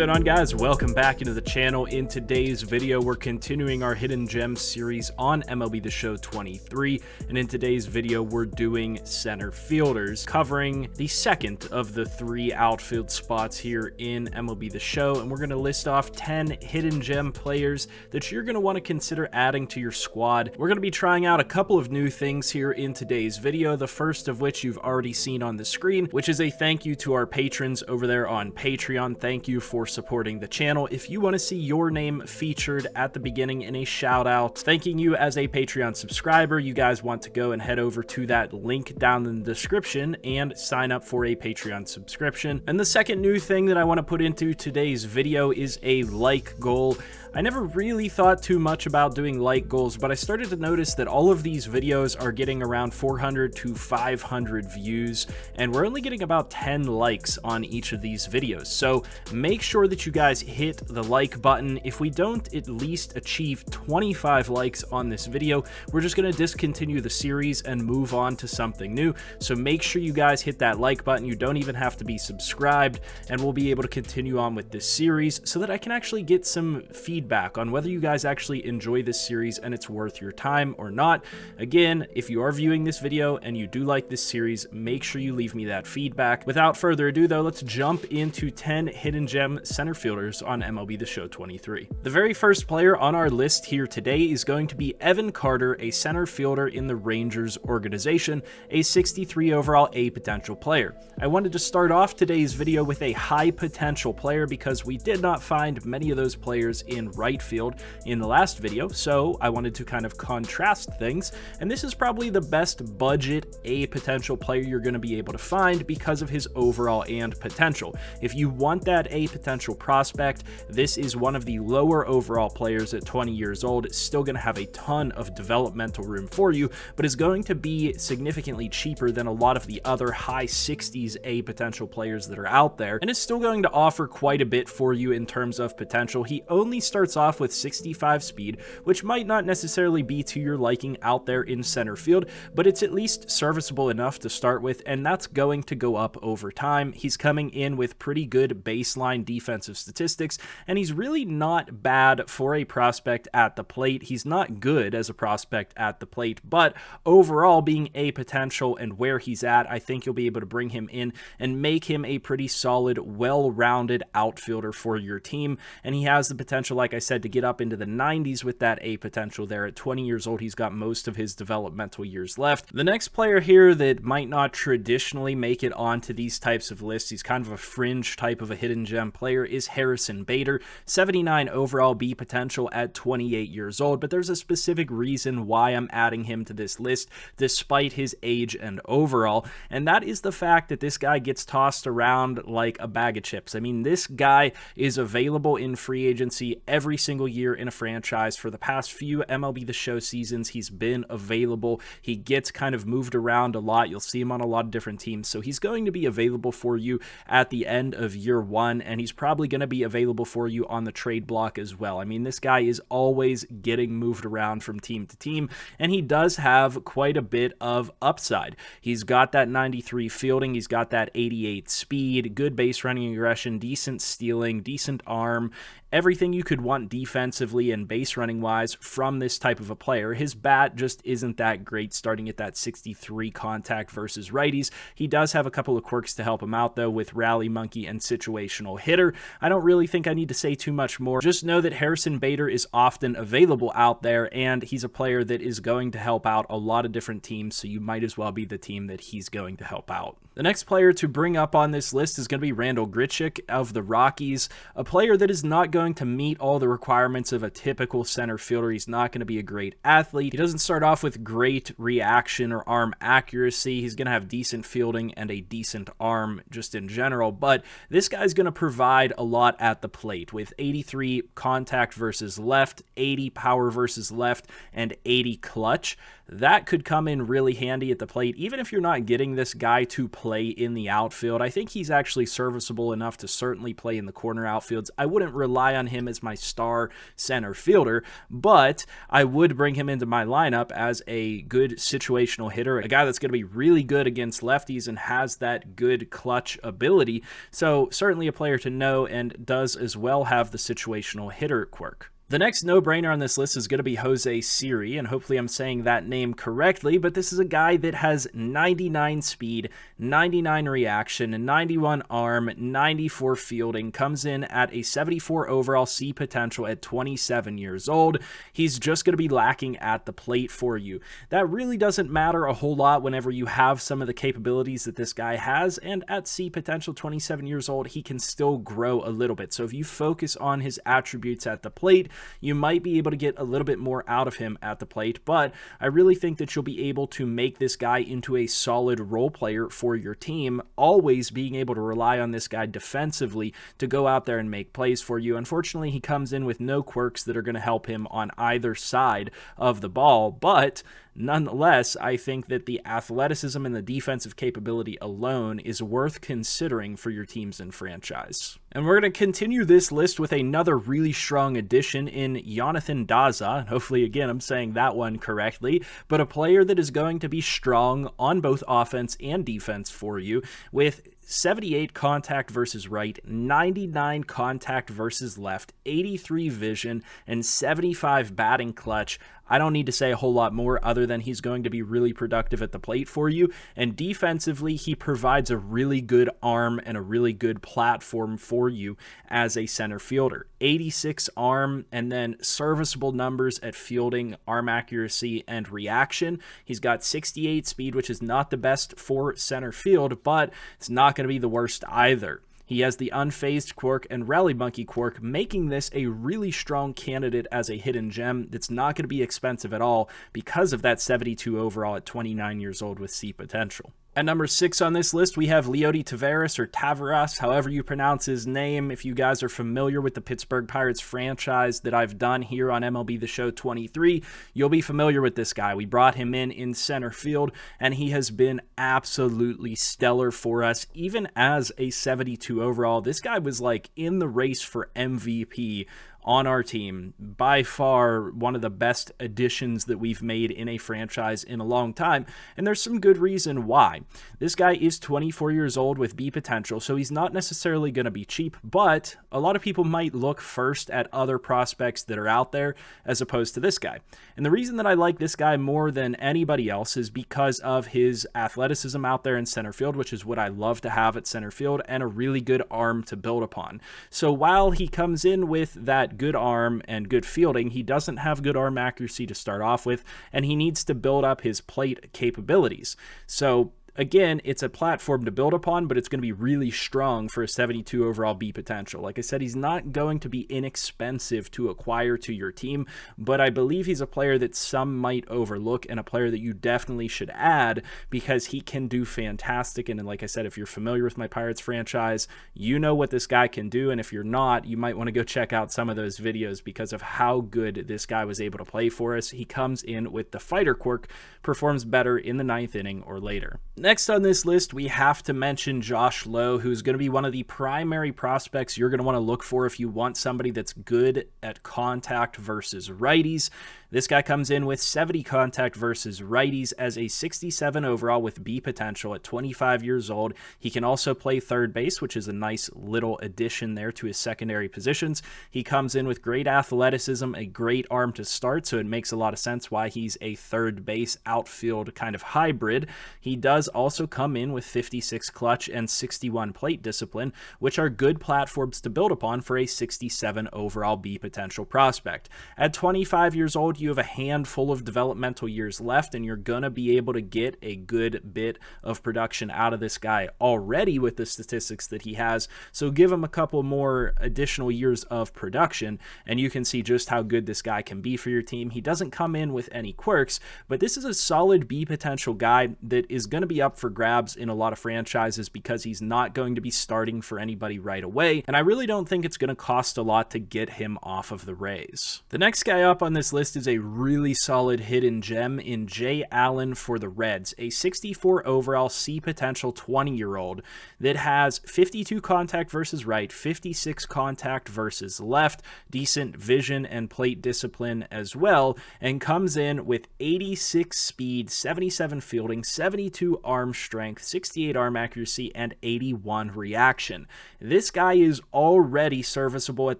going on, guys? Welcome back into the channel. In today's video, we're continuing our Hidden Gems series on MLB The Show 23, and in today's video, we're doing center fielders, covering the second of the 3 outfield spots here in MLB The Show, and we're going to list off 10 Hidden Gem players that you're going to want to consider adding to your squad. We're going to be trying out a couple of new things here in today's video, the first of which you've already seen on the screen, which is a thank you to our patrons over there on Patreon. Thank you for supporting the channel. If you want to see your name featured at the beginning in a shout out thanking you as a Patreon subscriber, you guys want to go and head over to that link down in the description and sign up for a Patreon subscription. And the second new thing that I want to put into today's video is a like goal. I never really thought too much about doing like goals, but I started to notice that all of these videos are getting around 400 to 500 views, and we're only getting about 10 likes on each of these videos. So make sure that you guys hit the like button. If we don't at least achieve 25 likes on this video, we're just going to discontinue the series and move on to something new. So make sure you guys hit that like button. You don't even have to be subscribed, and we'll be able to continue on with this series so that I can actually get some feedback on whether you guys actually enjoy this series and it's worth your time or not. Again, if you are viewing this video and you do like this series, make sure you leave me that feedback. Without further ado though, let's jump into 10 Hidden Gem center fielders on MLB The Show 23. The very first player on our list here today is going to be Evan Carter, a center fielder in the Rangers organization, a 63 overall A potential player. I wanted to start off today's video with a high potential player because we did not find many of those players in right field in the last video, so I wanted to kind of contrast things, and this is probably the best budget A potential player you're going to be able to find because of his overall and potential. If you want that A potential prospect, this is one of the lower overall players at 20 years old. It's still going to have a ton of developmental room for you, but is going to be significantly cheaper than a lot of the other high 60s A potential players that are out there, and is still going to offer quite a bit for you in terms of potential. He only starts off with 65 speed, which might not necessarily be to your liking out there in center field, but it's at least serviceable enough to start with, and that's going to go up over time. He's coming in with pretty good baseline defensive statistics, and he's really not bad for a prospect at the plate. He's not good as a prospect at the plate, but overall, being a potential and where he's at, I think you'll be able to bring him in and make him a pretty solid, well-rounded outfielder for your team, and he has the potential, like I said, to get up into the 90s with that A potential there. At 20 years old, he's got most of his developmental years left. The next player here that might not traditionally make it onto these types of lists, he's kind of a fringe type of a hidden gem player, is Harrison Bader, 79 overall B potential at 28 years old, but there's a specific reason why I'm adding him to this list despite his age and overall, and that is the fact that this guy gets tossed around like a bag of chips. I mean, this guy is available in free agency every single year in a franchise. For the past few MLB The Show seasons, he's been available. He gets kind of moved around a lot. You'll see him on a lot of different teams, so he's going to be available for you at the end of year 1, and he's probably going to be available for you on the trade block as well. I mean, this guy is always getting moved around from team to team, and he does have quite a bit of upside. He's got that 93 fielding, he's got that 88 speed, good base running aggression, decent stealing, decent arm, everything you could want defensively and base running wise from this type of a player. His bat just isn't that great, starting at that 63 contact versus righties. He does have a couple of quirks to help him out though, with rally monkey and situational hitter. I don't really think I need to say too much more. Just know that Harrison Bader is often available out there, and he's a player that is going to help out a lot of different teams, so you might as well be the team that he's going to help out. The next player to bring up on this list is going to be Randall Grichuk of the Rockies, a player that is not going to meet all the requirements of a typical center fielder. He's not going to be a great athlete. He doesn't start off with great reaction or arm accuracy. He's going to have decent fielding and a decent arm just in general, but this guy's going to provide a lot at the plate with 83 contact versus left, 80 power versus left, and 80 clutch. that could come in really handy at the plate. Even if you're not getting this guy to play in the outfield, I think he's actually serviceable enough to certainly play in the corner outfields. I wouldn't rely on him as my star center fielder, but I would bring him into my lineup as a good situational hitter, a guy that's going to be really good against lefties and has that good clutch ability. So certainly a player to know, and does as well have the situational hitter quirk. The next no-brainer on this list is going to be Jose Siri, and hopefully I'm saying that name correctly, but this is a guy that has 99 speed, 99 reaction, 91 arm, 94 fielding, comes in at a 74 overall C potential at 27 years old. He's just going to be lacking at the plate for you. That really doesn't matter a whole lot whenever you have some of the capabilities that this guy has, and at C potential, 27 years old, he can still grow a little bit. So if you focus on his attributes at the plate, you might be able to get a little bit more out of him at the plate, but I really think that you'll be able to make this guy into a solid role player for your team, always being able to rely on this guy defensively to go out there and make plays for you. Unfortunately, he comes in with no quirks that are going to help him on either side of the ball, but nonetheless, I think that the athleticism and the defensive capability alone is worth considering for your teams and franchise. And we're going to continue this list with another really strong addition in Jonathan Daza, and hopefully again I'm saying that one correctly, but a player that is going to be strong on both offense and defense for you, with 78 contact versus right, 99 contact versus left, 83 vision, and 75 batting clutch. I don't need to say a whole lot more other than he's going to be really productive at the plate for you. And defensively, he provides a really good arm and a really good platform for you as a center fielder. 86 arm, and then serviceable numbers at fielding, arm accuracy, and reaction. He's got 68 speed, which is not the best for center field, but it's not going to be the worst either. He has the unfazed quirk and rally monkey quirk, making this a really strong candidate as a hidden gem that's not going to be expensive at all because of that 72 overall at 29 years old with C potential. At number 6 on this list, we have Leody Taveras, or Taveras, however you pronounce his name. If you guys are familiar with the Pittsburgh Pirates franchise that I've done here on MLB The Show 23, you'll be familiar with this guy. We brought him in center field, and he has been absolutely stellar for us, even as a 72 overall. This guy was like in the race for MVP on our team. By far one of the best additions that we've made in a franchise in a long time, and there's some good reason why. This guy is 24 years old with B potential, so he's not necessarily going to be cheap, but a lot of people might look first at other prospects that are out there as opposed to this guy. And the reason that I like this guy more than anybody else is because of his athleticism out there in center field, which is what I love to have at center field, and a really good arm to build upon. So while he comes in with that good arm and good fielding, he doesn't have good arm accuracy to start off with, and he needs to build up his plate capabilities. So again, it's a platform to build upon, but it's going to be really strong for a 72 overall B potential. Like I said, he's not going to be inexpensive to acquire to your team, but I believe he's a player that some might overlook and a player that you definitely should add because he can do fantastic. And like I said, if you're familiar with my Pirates franchise, you know what this guy can do. And if you're not, you might want to go check out some of those videos because of how good this guy was able to play for us. He comes in with the fighter quirk, performs better in the 9th inning or later. Next on this list, we have to mention Josh Lowe, who's going to be one of the primary prospects you're going to want to look for if you want somebody that's good at contact versus righties. This guy comes in with 70 contact versus righties as a 67 overall with B potential at 25 years old. He can also play third base, which is a nice little addition there to his secondary positions. He comes in with great athleticism, a great arm to start, so it makes a lot of sense why he's a third base outfield kind of hybrid. He does also come in with 56 clutch and 61 plate discipline, which are good platforms to build upon for a 67 overall B potential prospect. At 25 years old, you have a handful of developmental years left, and you're gonna be able to get a good bit of production out of this guy already with the statistics that he has. So give him a couple more additional years of production, and you can see just how good this guy can be for your team. He doesn't come in with any quirks, but this is a solid B potential guy that is going to be up for grabs in a lot of franchises because he's not going to be starting for anybody right away, and I really don't think it's going to cost a lot to get him off of the Rays. The next guy up on this list is a a really solid hidden gem in Jay Allen for the Reds, a 64 overall C potential 20-year-old that has 52 contact versus right, 56 contact versus left, decent vision and plate discipline as well, and comes in with 86 speed, 77 fielding, 72 arm strength, 68 arm accuracy, and 81 reaction. This guy is already serviceable at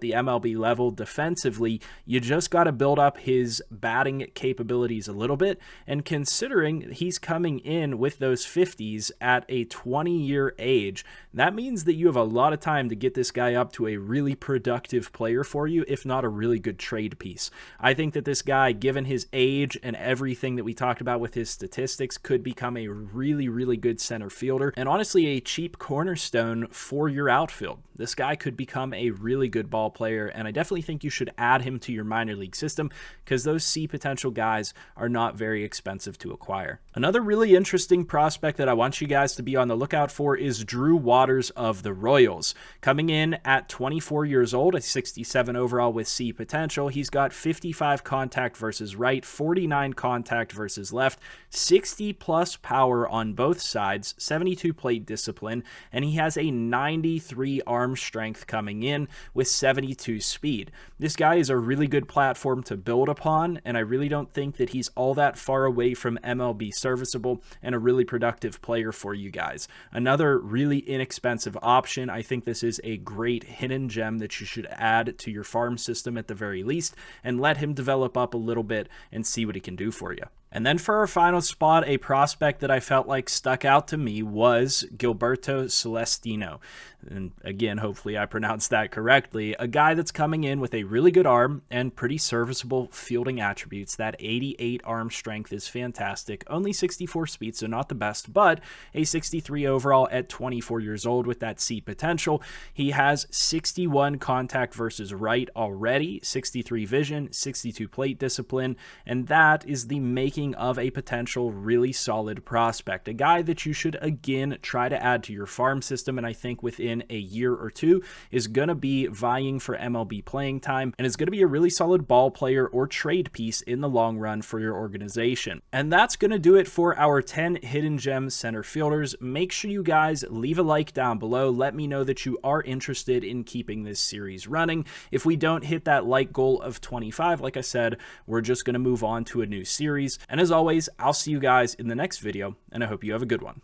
the MLB level defensively. You just got to build up his batting capabilities a little bit, and considering he's coming in with those 50s at a 20-year age, that means that you have a lot of time to get this guy up to a really productive player for you, if not a really good trade piece. I think that this guy, given his age and everything that we talked about with his statistics, could become a really, really good center fielder, and honestly a cheap cornerstone for your outfield. This guy could become a really good ball player, and I definitely think you should add him to your minor league system because those C potential guys are not very expensive to acquire. Another really interesting prospect that I want you guys to be on the lookout for is Drew Waters of the Royals. Coming in at 24 years old, a 67 overall with C potential, he's got 55 contact versus right, 49 contact versus left, 60 plus power on both sides, 72 plate discipline, and he has a 93 arm strength coming in with 72 speed. This guy is a really good platform to build upon, and I really don't think that he's all that far away from MLB serviceable and a really productive player for you guys. Another really inexpensive option. I think this is a great hidden gem that you should add to your farm system at the very least, and let him develop up a little bit and see what he can do for you. And then for our final spot, a prospect that I felt like stuck out to me was Gilberto Celestino. And again, hopefully I pronounced that correctly. A guy that's coming in with a really good arm and pretty serviceable fielding attributes. That 88 arm strength is fantastic. Only 64 speed, so not the best, but a 63 overall at 24 years old with that C potential. He has 61 contact versus right already, 63 vision, 62 plate discipline, and that is the making of a potential really solid prospect. A guy that you should again try to add to your farm system, and I think within a year or two is going to be vying for MLB playing time and is going to be a really solid ball player or trade piece in the long run for your organization. And that's going to do it for our 10 hidden gem center fielders. Make sure you guys leave a like down below. Let me know that you are interested in keeping this series running. If we don't hit that like goal of 25, like I said, we're just going to move on to a new series. And as always, I'll see you guys in the next video, and I hope you have a good one.